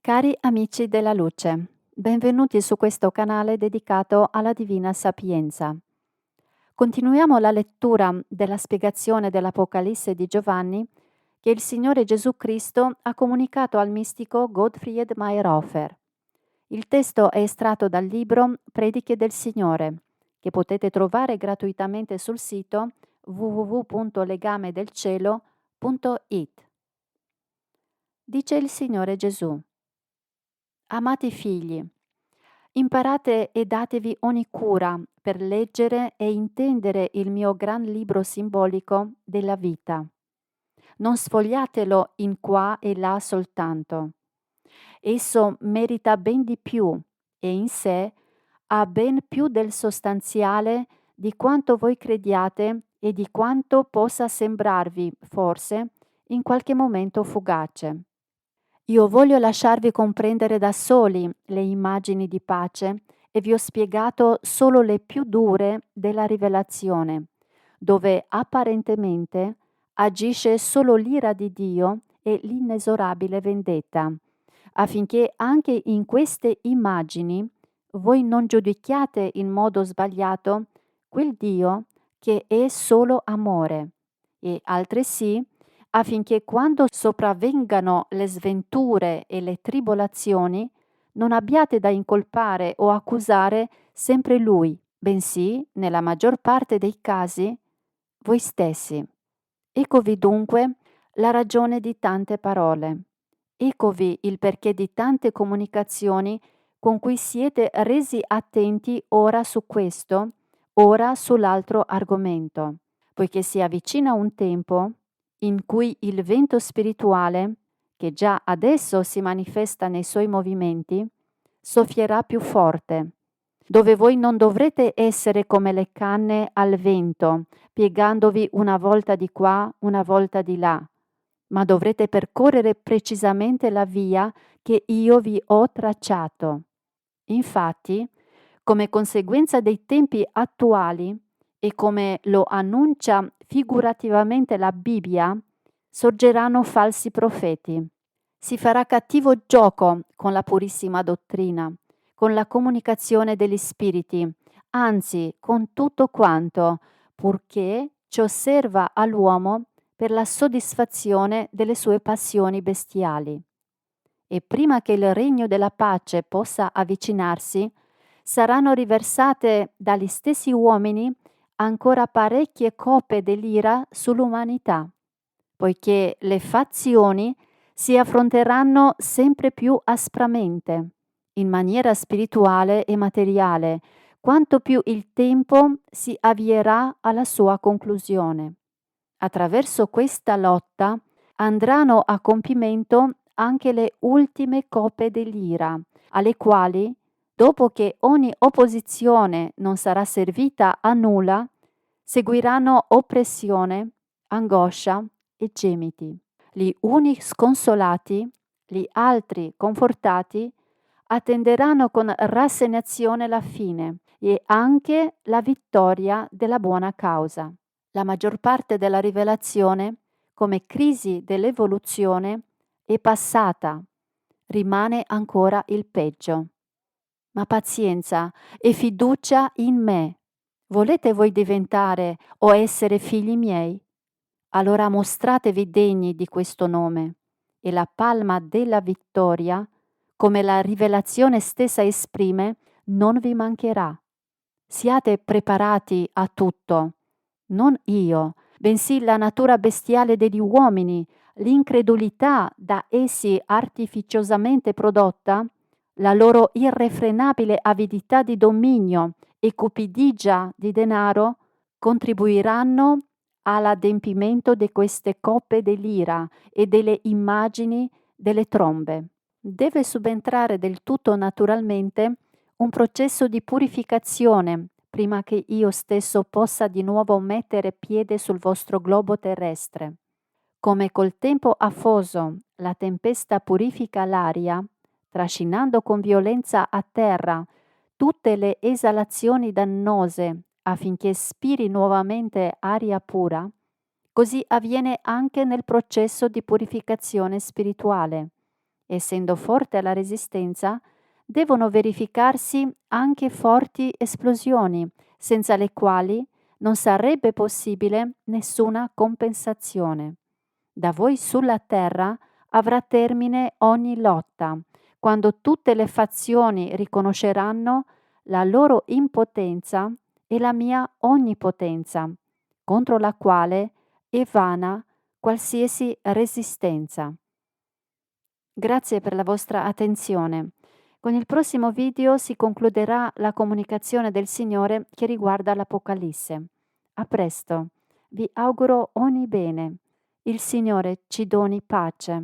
Cari amici della luce, benvenuti su questo canale dedicato alla Divina Sapienza. Continuiamo la lettura della spiegazione dell'Apocalisse di Giovanni che il Signore Gesù Cristo ha comunicato al mistico Gottfried Mayr-Hofer. Il testo è estratto dal libro Prediche del Signore, che potete trovare gratuitamente sul sito www.legamedelcielo.it. Dice il Signore Gesù: Amati figli, imparate e datevi ogni cura per leggere e intendere il mio gran libro simbolico della vita. Non sfogliatelo in qua e là soltanto. Esso merita ben di più e in sé ha ben più del sostanziale di quanto voi crediate e di quanto possa sembrarvi, forse, in qualche momento fugace. Io voglio lasciarvi comprendere da soli le immagini di pace e vi ho spiegato solo le più dure della rivelazione, dove apparentemente agisce solo l'ira di Dio e l'inesorabile vendetta, affinché anche in queste immagini voi non giudichiate in modo sbagliato quel Dio che è solo amore e altresì affinché quando sopravvengano le sventure e le tribolazioni non abbiate da incolpare o accusare sempre Lui, bensì, nella maggior parte dei casi, voi stessi. Eccovi dunque la ragione di tante parole. Eccovi il perché di tante comunicazioni con cui siete resi attenti ora su questo, ora sull'altro argomento, poiché si avvicina un tempo in cui il vento spirituale, che già adesso si manifesta nei suoi movimenti, soffierà più forte, dove voi non dovrete essere come le canne al vento, piegandovi una volta di qua, una volta di là, ma dovrete percorrere precisamente la via che io vi ho tracciato. Infatti, come conseguenza dei tempi attuali e come lo annuncia figurativamente la Bibbia, sorgeranno falsi profeti. Si farà cattivo gioco con la purissima dottrina, con la comunicazione degli spiriti, anzi con tutto quanto, purché ciò serva all'uomo per la soddisfazione delle sue passioni bestiali. E prima che il regno della pace possa avvicinarsi, saranno riversate dagli stessi uomini ancora parecchie coppe dell'ira sull'umanità, poiché le fazioni si affronteranno sempre più aspramente, in maniera spirituale e materiale, quanto più il tempo si avvierà alla sua conclusione. Attraverso questa lotta andranno a compimento anche le ultime coppe dell'ira, alle quali, dopo che ogni opposizione non sarà servita a nulla, seguiranno oppressione, angoscia e gemiti. Gli uni sconsolati, gli altri confortati, attenderanno con rassegnazione la fine e anche la vittoria della buona causa. La maggior parte della rivelazione, come crisi dell'evoluzione, è passata, rimane ancora il peggio. Ma pazienza e fiducia in me. Volete voi diventare o essere figli miei? Allora mostratevi degni di questo nome e la palma della vittoria, come la rivelazione stessa esprime, non vi mancherà. Siate preparati a tutto, non io, bensì la natura bestiale degli uomini, l'incredulità da essi artificiosamente prodotta, la loro irrefrenabile avidità di dominio e cupidigia di denaro contribuiranno all'adempimento di queste coppe dell'ira e delle immagini delle trombe. Deve subentrare del tutto naturalmente un processo di purificazione prima che io stesso possa di nuovo mettere piede sul vostro globo terrestre. Come col tempo afoso la tempesta purifica l'aria, trascinando con violenza a terra tutte le esalazioni dannose affinché spiri nuovamente aria pura, così avviene anche nel processo di purificazione spirituale Essendo forte la resistenza, devono verificarsi anche forti esplosioni, senza le quali non sarebbe possibile nessuna compensazione. Da voi sulla terra avrà termine ogni lotta, quando tutte le fazioni riconosceranno la loro impotenza e la mia onnipotenza, contro la quale è vana qualsiasi resistenza. Grazie per la vostra attenzione. Con il prossimo video si concluderà la comunicazione del Signore che riguarda l'Apocalisse. A presto, vi auguro ogni bene. Il Signore ci doni pace.